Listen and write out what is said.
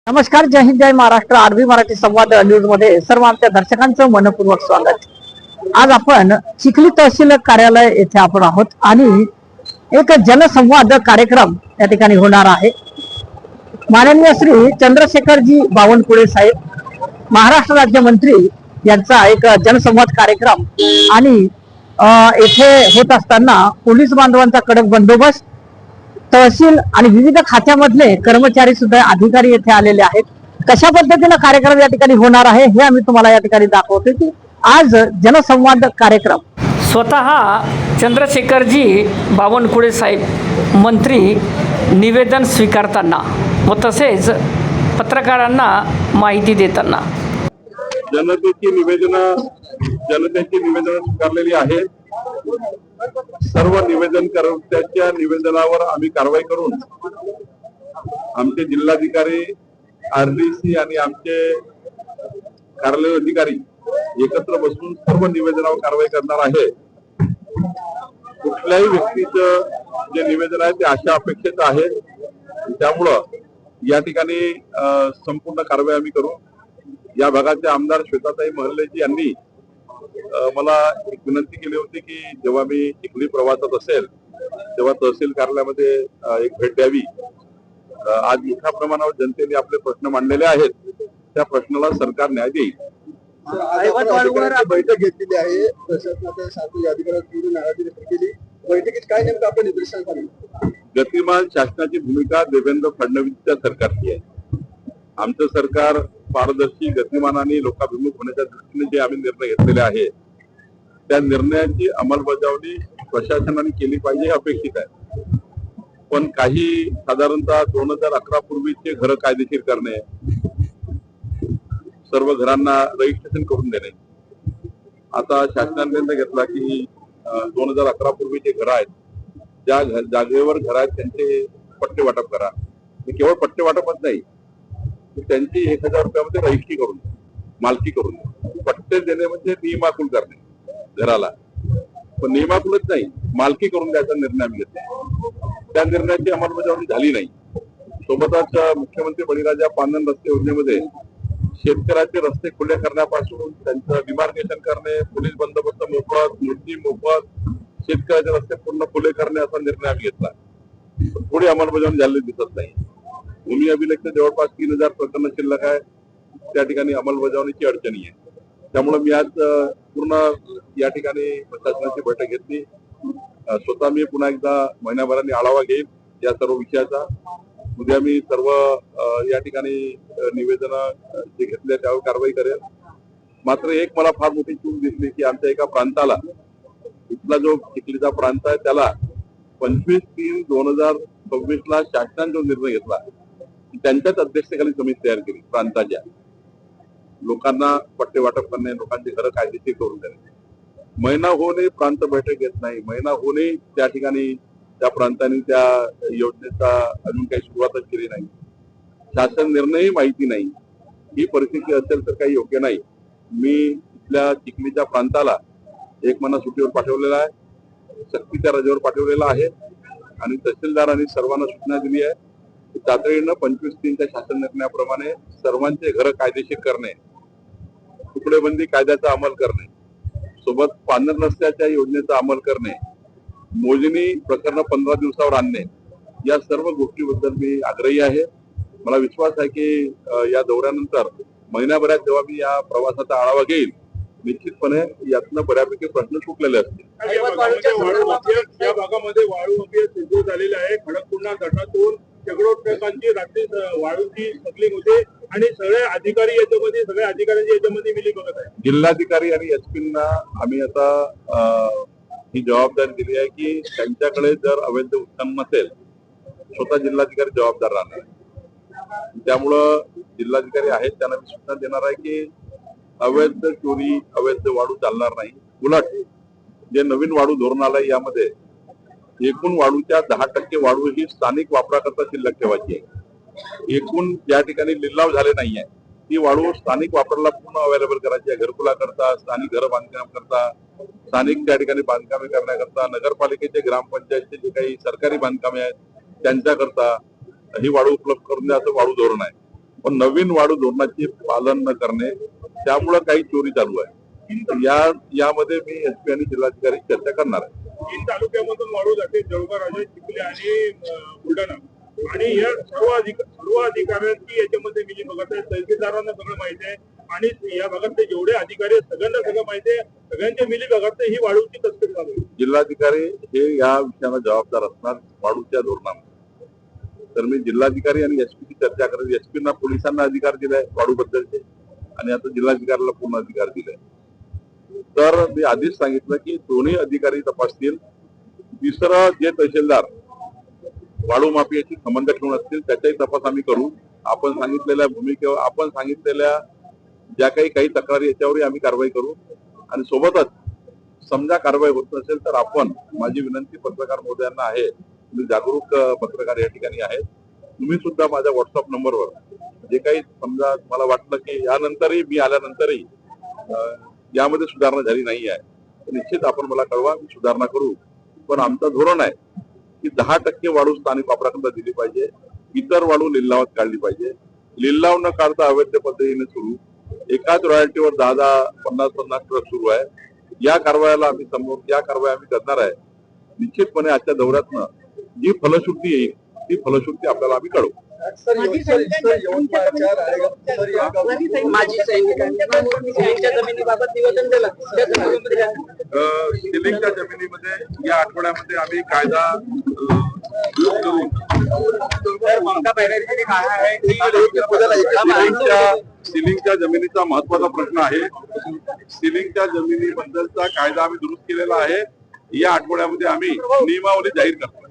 नमस्कार, जय हिंद, जय महाराष्ट्र. आरबी मराठी संवाद न्यूज मध्ये सर्व आमच्या दर्शकांचं मनपूर्वक स्वागत. आज आपण चिखली तहसील कार्यालय येथे आपण आहोत आणि एक जनसंवाद कार्यक्रम या ठिकाणी होणार आहे. माननीय श्री चंद्रशेखरजी बावनकुळे साहेब, महाराष्ट्र राज्यमंत्री यांचा एक जनसंवाद कार्यक्रम आणि येथे होत असताना पोलीस बांधवांचा कडक बंदोबस्त, तहसील आणि विविध खात्यामधले कर्मचारी सुद्धा अधिकारी येथे आलेले आहेत. कशा पद्धतीने कार्यक्रम या ठिकाणी होणार आहे हे आम्ही तुम्हाला या ठिकाणी दाखवतो की आज जनसंवाद कार्यक्रम स्वतः चंद्रशेखरजी बावनकुळे साहेब मंत्री निवेदन स्वीकारताना व तसेच पत्रकारांना माहिती देताना जनतेची निवेदनं स्वीकारलेली आहेत. सर्व निवेदनकर्त्यांच्या निवेदनावर आम्ही कारवाई करून आमचे जिल्हाधिकारी, आरडीसी आणि आमचे कार्यालय अधिकारी एकत्र बसून सर्व निवेदनावर कारवाई करणार आहे. कुठल्याही व्यक्तीचं जे निवेदन आहे ते अशा अपेक्षित आहे, त्यामुळं या ठिकाणी संपूर्ण कारवाई आम्ही करू. या भागाचे आमदार श्वेताताई महर्लेजी यांनी मला एक विनंती केली होती की जेव्हा मी चिखली प्रवासात असेल तेव्हा तहसील कार्यालयामध्ये एक भेट द्यावी. आज मोठ्या प्रमाणावर जनतेने आपले प्रश्न मांडलेले आहेत, त्या प्रश्नाला सरकार न्याय देईल. बैठक घेतलेली आहे. प्रशासनाच्या शासकीय अधिकाऱ्यांनी केली. बैठकीत काय नेमकं आपण निदर्शन झालं? गतिमान शासनाची भूमिका देवेंद्र फडणवीसच्या सरकारची आहे. आमचं सरकार पारदर्शी, गतिमान आणि लोकाभिमुख होण्याच्या दृष्टीने जे आम्ही निर्णय घेतलेले आहे त्या निर्णयाची अंमलबजावणी प्रशासनाने केली पाहिजे हे अपेक्षित आहे. पण काही साधारणतः 2011 पूर्वीचे घर कायदेशीर करणे, सर्व घरांना रजिस्ट्रेशन करून देणे. आता शासनाने निर्णय घेतला की 2011 पूर्वीचे घर आहेत, ज्या जागेवर घर आहेत त्यांचे पट्टे वाटप करा. केवळ पट्टे वाटपच नाही, त्यांची 1000 रुपयामध्ये रजिस्ट्री करून, मालकी करून. पट्टे देणे म्हणजे नियमाकुल करणे घराला, पण नियमाकुलच नाही, मालकी करून द्यायचा निर्णय आम्ही घेतला. त्या निर्णयाची अंमलबजावणी झाली नाही. सोबतच मुख्यमंत्री बळीराजा पांदन रस्ते योजनेमध्ये शेतकऱ्याचे रस्ते खुले करण्यापासून त्यांचं डिमार्केशन करणे, पोलीस बंदोबस्त मोफत, मोठी मोफत, शेतकऱ्याचे रस्ते पूर्ण खुले करणे असा निर्णय आम्ही घेतला. थोडी अंमलबजावणी झालेली दिसत नाही. भूमी अभिलेखचे जवळपास 3000 प्रकरण शिल्लक आहे, त्या ठिकाणी अंमलबजावणीची अडचणी आहे. त्यामुळे मी आज पूर्ण या ठिकाणी प्रशासनाची बैठक घेतली. स्वतः मी पुन्हा एकदा महिन्याभराने आढावा घेईल या सर्व विषयाचा. उद्या मी सर्व या ठिकाणी निवेदन जे घेतले त्यावर कारवाई करेल. मात्र एक मला फार मोठी चूक दिसली की आमच्या एका प्रांताला, इथला जो चिखलीचा प्रांत आहे त्याला 25/3/2026 शासनाने जो निर्णय घेतला, त्यांच्याच अध्यक्षतेखाली समिती तयार केली. प्रांताच्या लोकांना पट्टे वाटप करणे, लोकांची घरं कायदेशीर करून देणे. महिना होणे प्रांत बैठक घेत नाही, महिना होणे त्या ठिकाणी त्या प्रांतांनी त्या योजनेचा अजून काही सुरुवातच केली नाही. शासन निर्णयही माहिती नाही. ही परिस्थिती असेल तर काही योग्य नाही. मी इथल्या चिखलीच्या प्रांताला 1 महिना सुट्टीवर पाठवलेला आहे, सक्तीच्या रजेवर पाठवलेला आहे आणि तहसीलदारांनी सर्वांना सूचना दिली आहे की तातडीनं 25/3च्या शासन निर्णयाप्रमाणे सर्वांचे घर कायदेशीर करणे, तुकडेबंदी कायद्याचा अंमल करणे, सोबत पांढर रस्त्याच्या योजनेचा अंमल करणे, मोजणी प्रकरण 15 दिवसावर आणणे, या सर्व गोष्टीबद्दल मी आग्रही आहे. मला विश्वास आहे की या दौऱ्यानंतर महिन्याभरात जेव्हा मी या प्रवासाचा आढावा घेईल, निश्चितपणे यातनं बऱ्यापैकी प्रश्न सुटलेले असतील. या भागामध्ये वाळू माफिया सुरू झालेला आहे. खडकपूर्णा धरणातून शेकडो ट्रकांची रात्री वाळूची स्मगलिंग होते आणि सगळे अधिकारी याच्यामध्ये, सगळ्या अधिकाऱ्यांची याच्यामध्ये मिलीभगत आहे. जिल्हाधिकारी आणि एसपींना आम्ही आता ही जबाबदारी दिली आहे की त्यांच्याकडे जर अवैध उत्पन्न नसेल, स्वतः जिल्हाधिकारी जबाबदार राहणार. त्यामुळं जिल्हाधिकारी आहेत त्यांना मी सूचना देणार आहे की अवैध चोरी, अवैध वाळू चालणार नाही. उलट जे नवीन वाळू धोरण आलंय यामध्ये एकूण वाळूच्या 10% वाळू ही स्थानिक वापराकरता शिल्लक ठेवायची आहे. एकूण ज्या ठिकाणी लिलाव झाले नाहीये ती वाळू स्थानिक वापराला पूर्ण अवेलेबल करायची आहे. घरकुलाकरता, स्थानिक घर बांधकामाकरता, स्थानिक त्या ठिकाणी बांधकामे करण्याकरता, नगरपालिकेचे, ग्रामपंचायतचे जे काही सरकारी बांधकामे आहेत त्यांच्याकरता ही वाळू उपलब्ध करून द्या असं वाळू धोरण आहे. पण नवीन वाळू धोरणाचे पालन न करणे त्यामुळे काही चोरी चालू आहे. यामध्ये मी एसपी आणि जिल्हाधिकारी चर्चा करणार आहे. 3 तालुक्यामधून वाळू जाते, जळगाव, राजा, चिखली आणि बुलढाणा, आणि या सर्व अधिकाऱ्यांची याच्यामध्ये मिलीभगत आहे. तहसीलदारांना सगळं माहिती आहे आणि या भागातले जेवढे अधिकारी आहेत सगळ्यांना सगळं माहिती आहे. सगळ्यांच्या मिलीभगत ही वाळूची तस्करी चालू आहे. जिल्हाधिकारी हे या विषयाला जबाबदार असणार वाळूच्या धोरणामध्ये. तर मी जिल्हाधिकारी आणि एसपीची चर्चा करेन. एसपीना पोलिसांना अधिकार दिलाय वाळू बद्दलचे आणि आता जिल्हाधिकाऱ्याला पूर्ण अधिकार दिलाय. तर मी आधीच सांगितलं की दोन्ही अधिकारी तपासतील. तिसरं जे तहसीलदार वाळू माफियाशी संबंध ठेवून असतील त्याचाही तपास आम्ही करू. आपण सांगितलेल्या भूमिकेवर, आपण सांगितलेल्या ज्या काही तक्रारी याच्यावरही आम्ही कारवाई करू. आणि सोबतच समजा कारवाई होत नसेल तर आपण, माझी विनंती पत्रकार महोदयांना आहे, तुम्ही जागरूक पत्रकार या ठिकाणी आहेत, तुम्ही सुद्धा माझ्या व्हॉट्सअप नंबरवर जे काही समजा तुम्हाला वाटलं की यानंतरही मी आल्यानंतरही यामध्ये सुधारणा झाली नाही आहे तर निश्चित आपण मला कळवा, मी सुधारणा करू. पण आमचं धोरण आहे की 10% वाळू स्थानिक वापराकरता दिली पाहिजे. इतर वाळू लिलावात काढली पाहिजे. लिलाव न काढता अवैध पद्धतीने सुरू, एकाच रॉयल्टीवर 10-10, 50-50 ट्रक सुरू आहे. या कारवायाला आम्ही आम्ही करणार आहे. निश्चितपणे आजच्या दौऱ्यातनं जी फलश्रुती येईल ती फलश्रुती आपल्याला आम्ही कळवू. सिलिंगच्या जमिनीमध्ये या आठवड्यामध्ये आम्ही कायदा सिलिंगच्या जमिनीचा महत्वाचा प्रश्न आहे. सिलिंगच्या जमिनीबद्दलचा कायदा आम्ही दुरुस्त केलेला आहे. या आठवड्यामध्ये आम्ही नियमावली जाहीर करतो.